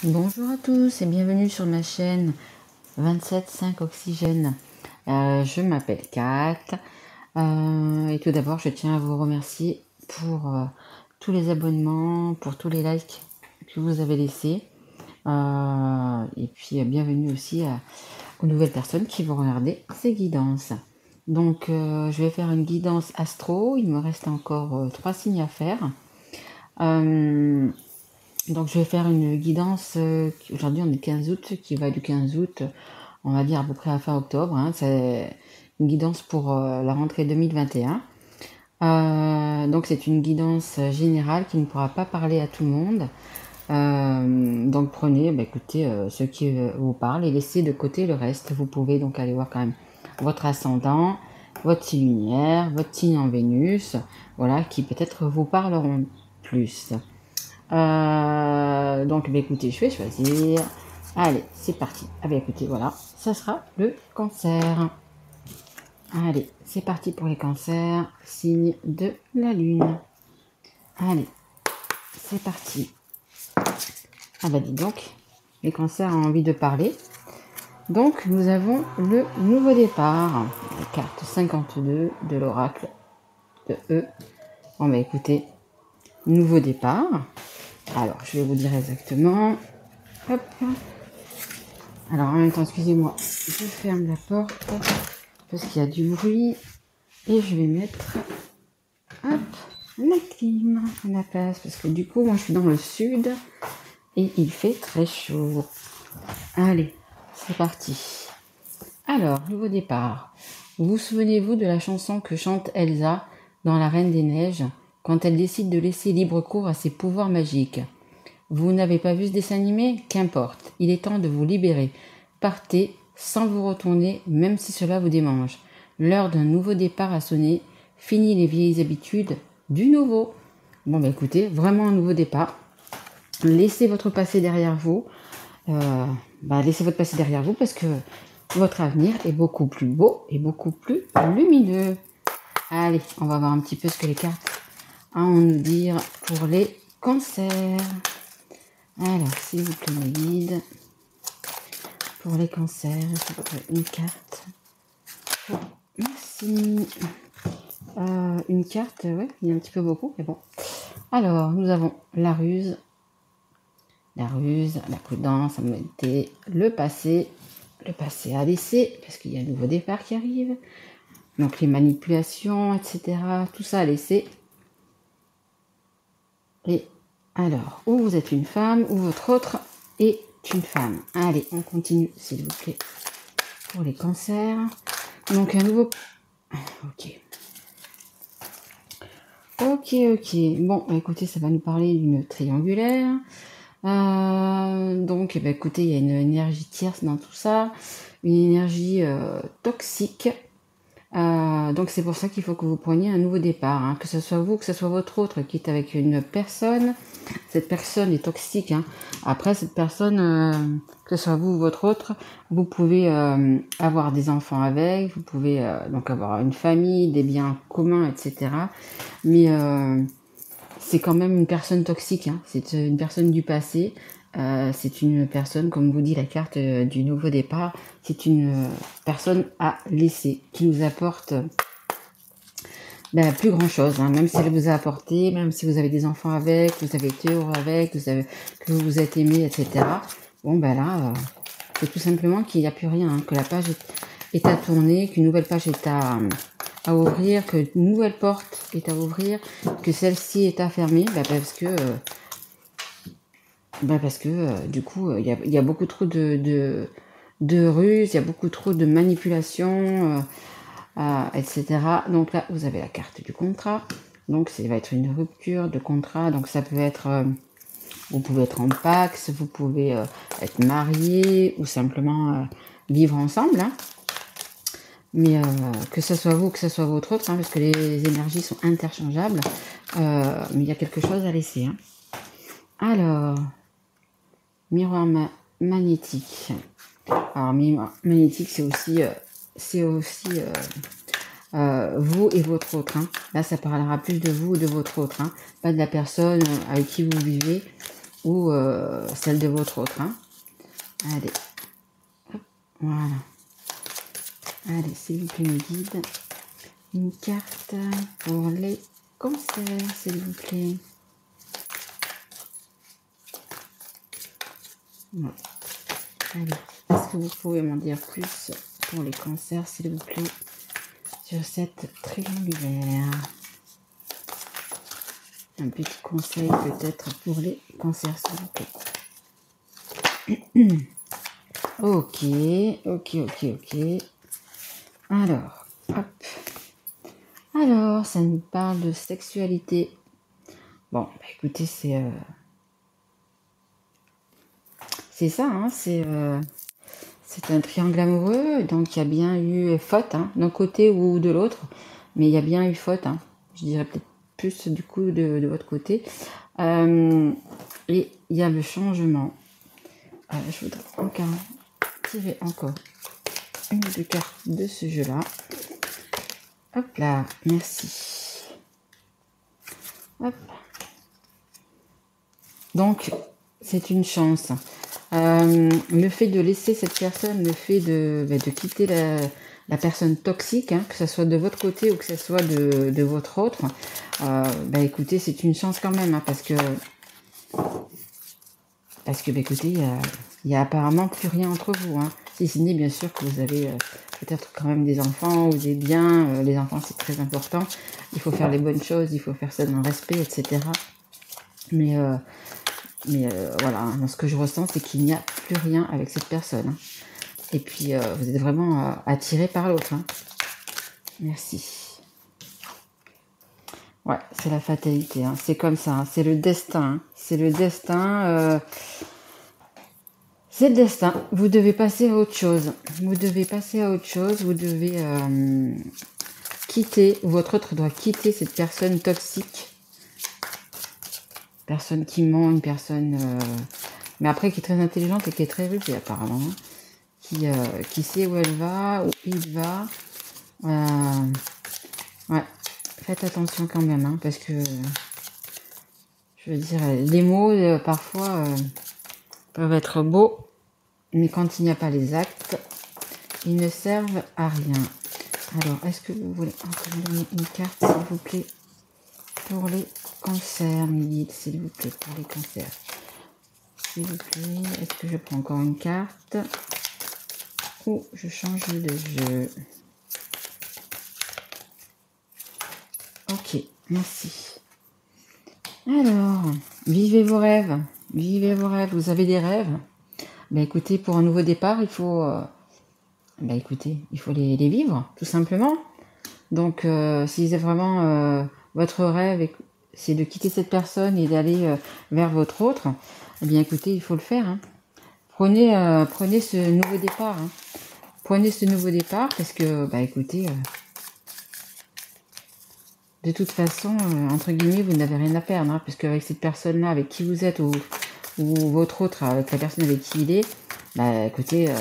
Bonjour à tous et bienvenue sur ma chaîne 27,5 Oxygène. Je m'appelle Kat et tout d'abord je tiens à vous remercier pour tous les abonnements, pour tous les likes que vous avez laissés et puis bienvenue aussi aux nouvelles personnes qui vont regarder ces guidances. Donc je vais faire une guidance astro, il me reste encore 3 signes à faire. Donc je vais faire une guidance, aujourd'hui on est 15 août, qui va du 15 août, on va dire à peu près à fin octobre, hein. C'est une guidance pour la rentrée 2021. Donc c'est une guidance générale qui ne pourra pas parler à tout le monde. Donc prenez, écoutez, ce qui vous parle et laissez de côté le reste. Vous pouvez donc aller voir quand même votre ascendant, votre signe lunaire, votre signe en Vénus, voilà, qui peut-être vous parleront plus. Donc écoutez, je vais choisir. Allez, c'est parti. Écoutez, voilà, ça sera le cancer. Allez, c'est parti pour les cancers, signe de la lune. Allez, c'est parti. Dis donc, les cancers ont envie de parler. Donc nous avons le nouveau départ, la carte 52 de l'oracle de E. Bon écoutez, nouveau départ. Alors je vais vous dire exactement. Hop. Alors en même temps, excusez-moi, je ferme la porte parce qu'il y a du bruit et je vais mettre la clim à la place parce que du coup moi je suis dans le sud et il fait très chaud. Allez, c'est parti. Alors, nouveau départ. Vous souvenez-vous de la chanson que chante Elsa dans La Reine des Neiges quand elle décide de laisser libre cours à ses pouvoirs magiques? Vous n'avez pas vu ce dessin animé? Qu'importe, il est temps de vous libérer. Partez sans vous retourner, même si cela vous démange. L'heure d'un nouveau départ a sonné. Fini les vieilles habitudes, du nouveau. Bon, écoutez, vraiment un nouveau départ. Laissez votre passé derrière vous. Laissez votre passé derrière vous parce que votre avenir est beaucoup plus beau et beaucoup plus lumineux. Allez, on va voir un petit peu ce que les cartes ont à nous dire pour les cancers. Alors, s'il vous plaît, mes guides, pour les cancers, une carte. Merci. Une carte, ouais, il y a un petit peu beaucoup, mais bon. Alors, nous avons la ruse, la prudence, la modalité, le passé à laisser, parce qu'il y a un nouveau départ qui arrive. Donc, les manipulations, etc., tout ça à laisser. Et alors, ou vous êtes une femme, ou votre autre est une femme. Allez, on continue, s'il vous plaît, pour les cancers. Donc, un nouveau... Ok. Bon, écoutez, ça va nous parler d'une triangulaire. Donc, écoutez, il y a une énergie tierce dans tout ça. Une énergie toxique. Donc c'est pour ça qu'il faut que vous preniez un nouveau départ, hein. Que ce soit vous, que ce soit votre autre qui est avec une personne. Cette personne est toxique, hein. Après cette personne, que ce soit vous ou votre autre, vous pouvez avoir des enfants avec, vous pouvez donc avoir une famille, des biens communs, etc. Mais c'est quand même une personne toxique, hein. C'est une personne du passé. C'est une personne, comme vous dit la carte du nouveau départ, c'est une personne à laisser, qui nous apporte plus grand chose, hein. Même si elle vous a apporté, même si vous avez des enfants avec, vous avez été heureux avec, que vous vous êtes aimé, etc. Bon là, c'est tout simplement qu'il n'y a plus rien, hein, que la page est à tourner, qu'une nouvelle page est à ouvrir, qu'une nouvelle porte est à ouvrir, que celle-ci est à fermer, parce que du coup, il y a beaucoup trop de ruses, il y a beaucoup trop de manipulations, etc. Donc là, vous avez la carte du contrat. Donc, ça va être une rupture de contrat. Donc, ça peut être... vous pouvez être en pax, vous pouvez être marié ou simplement vivre ensemble, hein. Mais que ce soit vous, que ce soit votre autre, hein, parce que les énergies sont interchangeables. Mais il y a quelque chose à laisser, hein. Alors... miroir magnétique. Alors, miroir magnétique, c'est aussi vous et votre autre, hein. Là, ça parlera plus de vous ou de votre autre, hein. Pas de la personne avec qui vous vivez. ou celle de votre autre. Hein. Allez, hop, voilà. Allez, s'il vous plaît, mes guides, une carte pour les cancers, s'il vous plaît. Voilà. Allez, est-ce que vous pouvez m'en dire plus pour les cancers, s'il vous plaît, sur cette triangulaire? Un petit conseil peut-être pour les cancers, s'il vous plaît. Ok. Alors, hop. Alors, ça nous parle de sexualité. Bon, bah écoutez, c'est ça, hein, c'est un triangle amoureux, donc il y a bien eu faute, hein, d'un côté ou de l'autre, mais il y a bien eu faute, hein, je dirais peut-être plus du coup de votre côté. Et il y a le changement. Je voudrais encore tirer encore une ou deux cartes de ce jeu-là. Hop là, merci. Hop. Donc, c'est une chance. Le fait de laisser cette personne, le fait de quitter la personne toxique, hein, que ce soit de votre côté ou que ce soit de votre autre, écoutez, c'est une chance quand même, hein, parce que écoutez, il y a apparemment plus rien entre vous, hein, si ce n'est bien sûr que vous avez peut-être quand même des enfants ou des biens. Les enfants, c'est très important. Il faut faire les bonnes choses, il faut faire ça dans le respect, etc. Mais voilà, ce que je ressens, c'est qu'il n'y a plus rien avec cette personne. Hein. Et puis, vous êtes vraiment attiré par l'autre. Hein. Merci. Ouais, c'est la fatalité. Hein. C'est comme ça. Hein. C'est le destin. Hein. C'est le destin. C'est le destin. Vous devez passer à autre chose. Vous devez passer à autre chose. Vous devez quitter. Votre autre doit quitter cette personne toxique. Personne qui ment, une personne... mais après, qui est très intelligente et qui est très rusée, apparemment. Hein. Qui sait où elle va, où il va. Ouais. Faites attention quand même, hein, parce que... je veux dire, les mots, parfois, peuvent être beaux, mais quand il n'y a pas les actes, ils ne servent à rien. Alors, est-ce que vous voulez encore me donner une carte, s'il vous plaît, pour les cancers, mes guides, s'il vous plaît, pour les cancers. S'il vous plaît, est-ce que je prends encore une carte ou je change de jeu? Ok, merci. Alors, vivez vos rêves. Vivez vos rêves. Vous avez des rêves? Écoutez, pour un nouveau départ, il faut... écoutez, il faut les vivre, tout simplement. Donc, si c'est vraiment votre rêve, c'est de quitter cette personne et d'aller vers votre autre, eh bien, écoutez, il faut le faire. Hein. Prenez ce nouveau départ. Hein. Prenez ce nouveau départ parce que, écoutez, de toute façon, entre guillemets, vous n'avez rien à perdre. Hein, parce qu'avec cette personne-là, avec qui vous êtes, ou votre autre, avec la personne avec qui il est, écoutez...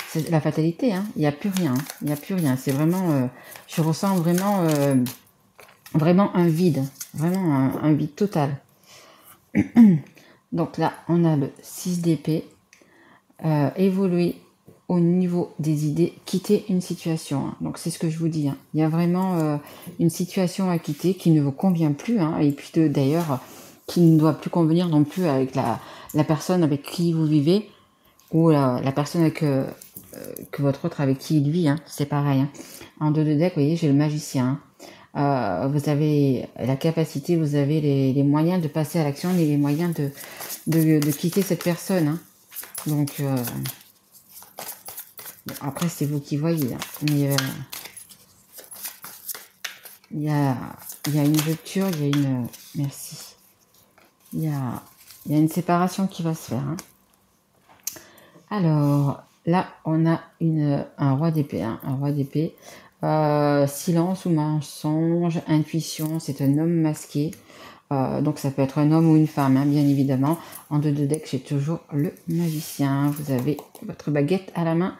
c'est la fatalité, hein. Il n'y a plus rien. Hein. Il n'y a plus rien. C'est vraiment... je ressens vraiment un vide. Vraiment un vide total. Donc là, on a le 6 d'épée. Évoluer au niveau des idées. Quitter une situation. Hein. Donc c'est ce que je vous dis. Hein. Il y a vraiment une situation à quitter qui ne vous convient plus. Hein. Et puis d'ailleurs, qui ne doit plus convenir non plus avec la personne avec qui vous vivez. Ou la personne avec... que votre autre avec qui il vit, hein, c'est pareil. Hein. En 2 de deck, vous voyez, j'ai le magicien. Hein. Vous avez la capacité, vous avez les moyens de passer à l'action, les moyens de quitter cette personne. Hein. Donc, bon, après, c'est vous qui voyez. Hein. Mais il y a une rupture, il y a une... Merci. Il y a une séparation qui va se faire. Hein. Alors... Là, on a un roi d'épée. Hein, un roi d'épée. Silence ou mensonge, intuition, c'est un homme masqué. Donc ça peut être un homme ou une femme, hein, bien évidemment. En 2 de deck, j'ai toujours le magicien. Vous avez votre baguette à la main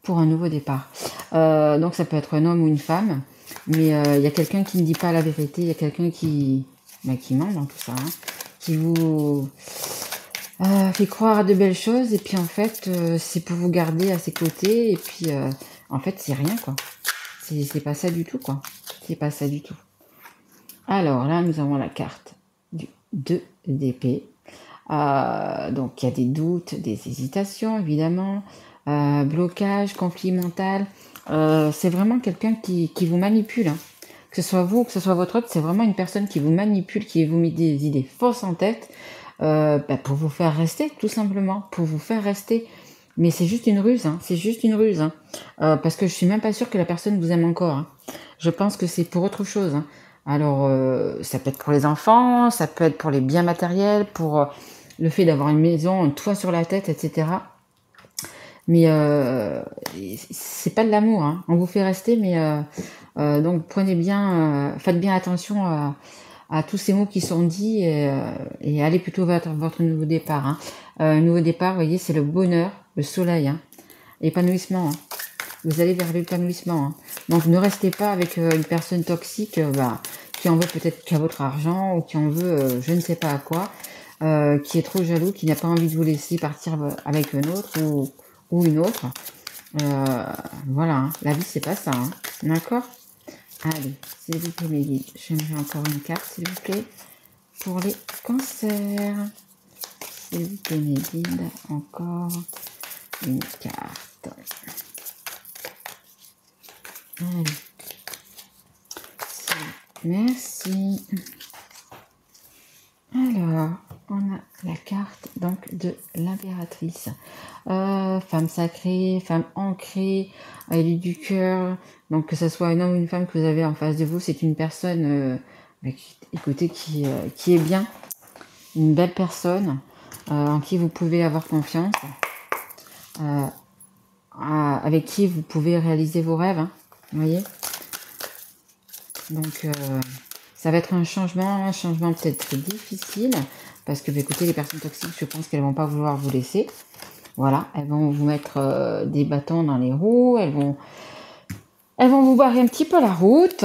pour un nouveau départ. Donc ça peut être un homme ou une femme. Mais il y a quelqu'un qui ne dit pas la vérité. Il y a quelqu'un qui ment dans tout ça. Hein, qui vous... fait croire à de belles choses et puis en fait c'est pour vous garder à ses côtés et puis en fait c'est rien quoi. C'est pas ça du tout quoi. C'est pas ça du tout. Alors là nous avons la carte du 2 d'épée. Donc il y a des doutes, des hésitations évidemment, blocage, conflit mental. C'est vraiment quelqu'un qui vous manipule. Hein. Que ce soit vous ou que ce soit votre autre, c'est vraiment une personne qui vous manipule, qui vous met des idées fausses en tête pour vous faire rester, tout simplement, pour vous faire rester. Mais c'est juste une ruse, hein, c'est juste une ruse. Hein. Parce que je suis même pas sûre que la personne vous aime encore. Hein. Je pense que c'est pour autre chose. Hein. Alors, ça peut être pour les enfants, ça peut être pour les biens matériels, pour le fait d'avoir une maison, un toit sur la tête, etc. Mais c'est pas de l'amour. Hein. On vous fait rester, mais donc prenez bien, faites bien attention à tous ces mots qui sont dits et allez plutôt vers votre nouveau départ. Hein. Nouveau départ, vous voyez, c'est le bonheur, le soleil, hein, l'épanouissement. Hein. Vous allez vers l'épanouissement. Hein. Donc ne restez pas avec une personne toxique qui en veut peut-être qu'à votre argent ou qui en veut je ne sais pas à quoi, qui est trop jaloux, qui n'a pas envie de vous laisser partir avec un autre ou une autre. Voilà, hein. La vie c'est pas ça. Hein. D'accord ? Allez, s'il vous plaît, mes guides, j'aimerais encore une carte, s'il vous plaît, pour les cancers. S'il vous plaît, mes guides, encore une carte. Allez. Merci. Alors, on a la carte donc de l'impératrice. Femme sacrée, femme ancrée, élue du cœur. Donc que ce soit un homme ou une femme que vous avez en face de vous, c'est une personne, écoutez, qui est bien, une belle personne en qui vous pouvez avoir confiance, avec qui vous pouvez réaliser vos rêves. Hein, vous voyez. Donc ça va être un changement peut-être difficile, parce que écoutez, les personnes toxiques, je pense qu'elles vont pas vouloir vous laisser. Voilà, elles vont vous mettre des bâtons dans les roues, elles vont vous barrer un petit peu la route.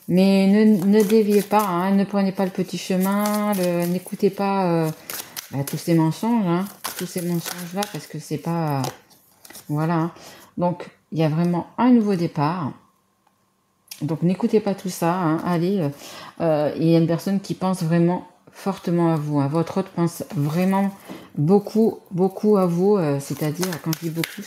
Mais ne déviez pas, hein, ne prenez pas le petit chemin, n'écoutez pas tous ces mensonges, hein, tous ces mensonges-là, parce que c'est pas... voilà. Hein. Donc, il y a vraiment un nouveau départ. Donc, n'écoutez pas tout ça. Hein, allez, il y a une personne qui pense vraiment fortement à vous. Hein. Votre autre pense vraiment beaucoup à vous. C'est-à-dire, quand je dis beaucoup,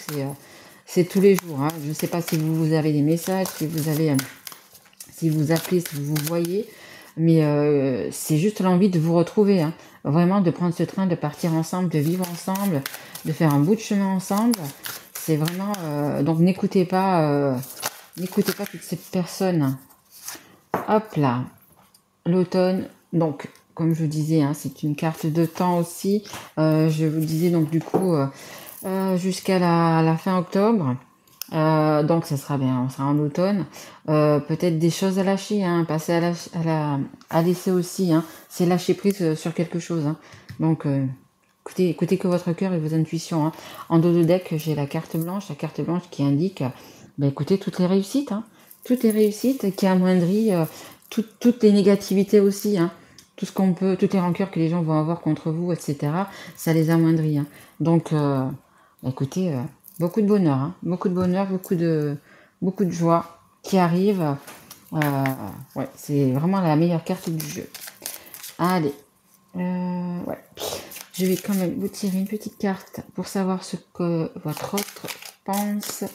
c'est tous les jours. Hein. Je ne sais pas si vous avez des messages, si vous appelez, si vous vous voyez, mais c'est juste l'envie de vous retrouver. Hein. Vraiment, de prendre ce train, de partir ensemble, de vivre ensemble, de faire un bout de chemin ensemble. C'est vraiment... donc, n'écoutez pas toutes ces personnes. Hop là. L'automne, donc, comme je vous disais, hein, c'est une carte de temps aussi. Je vous disais, donc, du coup, jusqu'à la fin octobre. Donc, ça sera bien, on sera en automne. Peut-être des choses à lâcher, hein, passer à laisser aussi. Hein, c'est lâcher prise sur quelque chose. Hein. Donc, écoutez que votre cœur et vos intuitions. Hein. En dos de deck, j'ai la carte blanche qui indique, écoutez, toutes les réussites. Hein, toutes les réussites qui amoindrit toutes les négativités aussi. Hein, tout ce qu'on peut, toutes les rancœurs que les gens vont avoir contre vous, etc. Ça les amoindrit. Hein. Donc, écoutez, beaucoup de bonheur, hein, beaucoup de joie qui arrive. Ouais, c'est vraiment la meilleure carte du jeu. Allez, ouais. Je vais quand même vous tirer une petite carte pour savoir ce que votre autre pense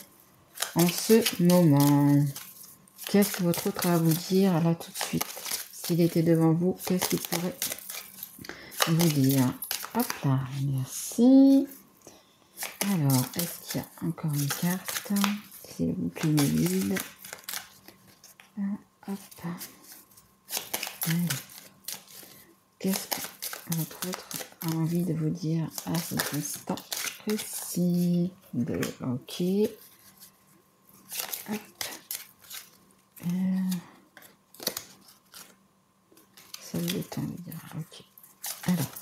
en ce moment. Qu'est-ce que votre autre a à vous dire là tout de suite? S'il était devant vous, qu'est-ce qu'il pourrait vous dire? Hop là, merci. Alors, est-ce qu'il y a encore une carte? S'il vous plaît, mes guides. Hop. Allez. Qu'est-ce que votre autre a envie de vous dire à cet instant précis? Ok. Hop. Ça y est, on va dire. Ok. Alors,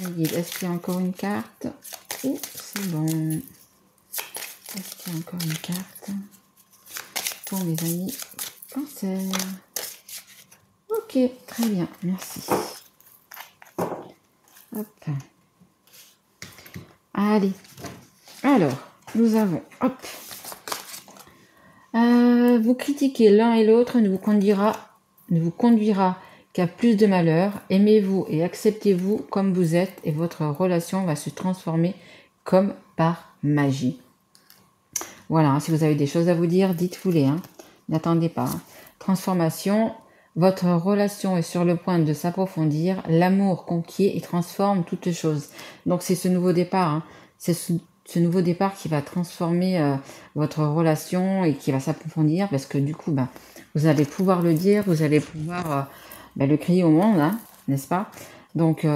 mes guides, est-ce qu'il y a encore une carte? Oh, c'est bon. Est-ce qu'il y a encore une carte pour mes amis Cancer? Ok, très bien, merci. Hop. Allez. Alors, nous avons, hop. Vous critiquer l'un et l'autre ne vous conduira qu'à plus de malheur. Aimez-vous et acceptez-vous comme vous êtes et votre relation va se transformer comme par magie. Voilà, hein, si vous avez des choses à vous dire, dites-vous-les. Hein. N'attendez pas. Hein. Transformation. Votre relation est sur le point de s'approfondir. L'amour conquiert et transforme toutes choses. Donc c'est ce nouveau départ. Hein. C'est ce nouveau départ qui va transformer votre relation et qui va s'approfondir parce que du coup, ben, vous allez pouvoir le dire, vous allez pouvoir le crier au monde, hein, n'est-ce pas? Donc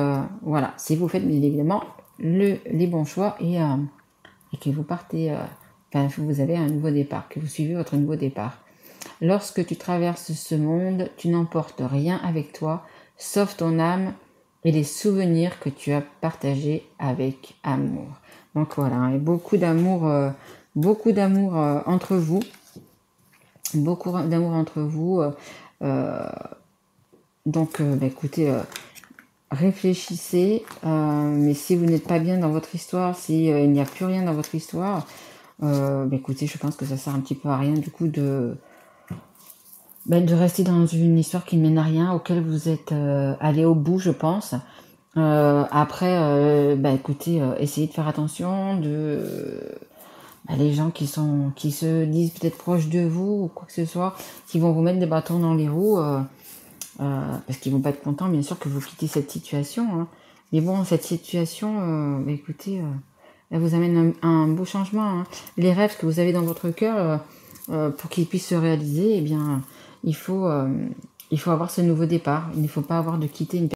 voilà, si vous faites bien évidemment les bons choix et que vous partez, vous avez un nouveau départ, que vous suivez votre nouveau départ. Lorsque tu traverses ce monde, tu n'emportes rien avec toi, sauf ton âme et les souvenirs que tu as partagés avec amour. Donc voilà, et beaucoup d'amour entre vous. Beaucoup d'amour entre vous. Donc écoutez, réfléchissez, mais si vous n'êtes pas bien dans votre histoire, si il n'y a plus rien dans votre histoire, écoutez, je pense que ça sert un petit peu à rien du coup de rester dans une histoire qui ne mène à rien, auquel vous êtes allé au bout, je pense. Après, écoutez, essayez de faire attention les gens qui se disent peut-être proches de vous ou quoi que ce soit, qui vont vous mettre des bâtons dans les roues, parce qu'ils vont pas être contents, bien sûr, que vous quittez cette situation. Hein. Mais bon, cette situation, écoutez, elle vous amène un beau changement. Hein. Les rêves que vous avez dans votre cœur, pour qu'ils puissent se réaliser, eh bien, il faut avoir ce nouveau départ. Il ne faut pas avoir de quitter une personne.